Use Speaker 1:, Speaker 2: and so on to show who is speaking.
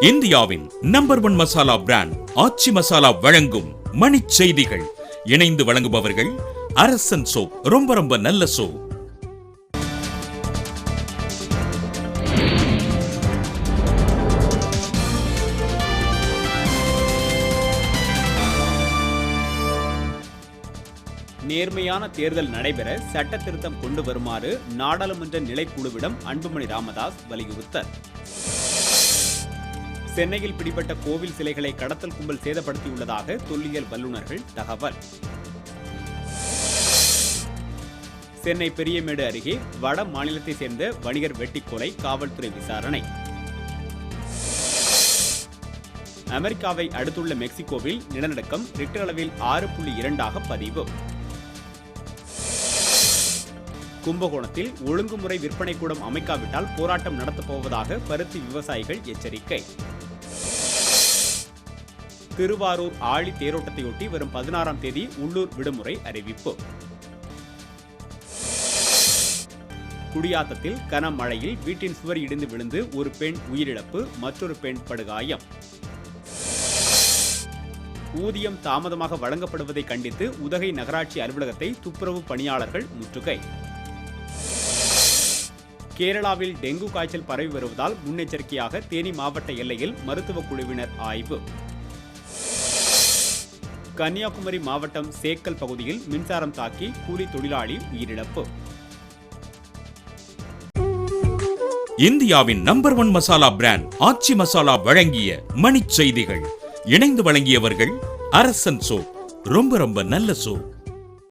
Speaker 1: இந்தியாவின் number 1 masala brand ஆச்சி மசாலா வழங்கும் மணிச் செய்திகள். இணைந்து வழங்குபவர்கள் அரசன் சோப். ரொம்ப ரொம்ப நல்ல சோப்.
Speaker 2: நேர்மையான தேர்தல் நடைபெற சட்ட திருத்தம் கொண்டு வருமாறு நாடாளுமன்ற நிலைக்குழுவிடம் அன்புமணி ராமதாஸ் வலியுறுத்தல். சென்னையில் பிடிபட்ட கோவில் சிலைகளை கடத்தல் கும்பல் சேதப்படுத்தியுள்ளதாக தொல்லியல் வல்லுநர்கள் தகவல். சென்னை பெரியமேடு அருகே வட மாநிலத்தை சேர்ந்த வணிகர் வெட்டி கொலை, காவல்துறை விசாரணை. அமெரிக்காவை அடுத்துள்ள மெக்சிகோவில் நிலநடுக்கம் ரிக்டர் அளவில் 6.2 பதிவு. கும்பகோணத்தில் ஒழுங்குமுறை விற்பனை கூடம் அமைக்காவிட்டால் போராட்டம் நடத்தப்போவதாக பருத்தி விவசாயிகள் எச்சரிக்கை. திருவாரூர் ஆழி தேரோட்டத்தையொட்டி வரும் 16ஆம் தேதி உள்ளூர் விடுமுறை அறிவிப்பு. குடியாத்தத்தில் கனமழையில் வீட்டின் சுவர் இடிந்து விழுந்து ஒரு பெண் உயிரிழப்பு, மற்றொரு பெண் படுகாயம். ஊதியம் தாமதமாக வழங்கப்படுவதை கண்டித்து உதகை நகராட்சி அலுவலகத்தை துப்புரவு பணியாளர்கள் முற்றுகை. கேரளாவில் டெங்கு காய்ச்சல் பரவி வருவதால் முன்னெச்சரிக்கையாக தேனி மாவட்ட எல்லையில் மருத்துவ குழுவினர் ஆய்வு. கன்னியாகுமரி மாவட்டம் சேக்கல் பகுதியில் மின்சாரம் தாக்கி கூலி தொழிலாளி உயிரிழப்பு.
Speaker 1: இந்தியாவின் நம்பர் 1 மசாலா பிராண்ட் ஆச்சி மசாலா வழங்கிய மணிச் செய்திகள். இணைந்து வழங்கியவர்கள் அரசன் சோப். ரொம்ப ரொம்ப நல்ல சோப்.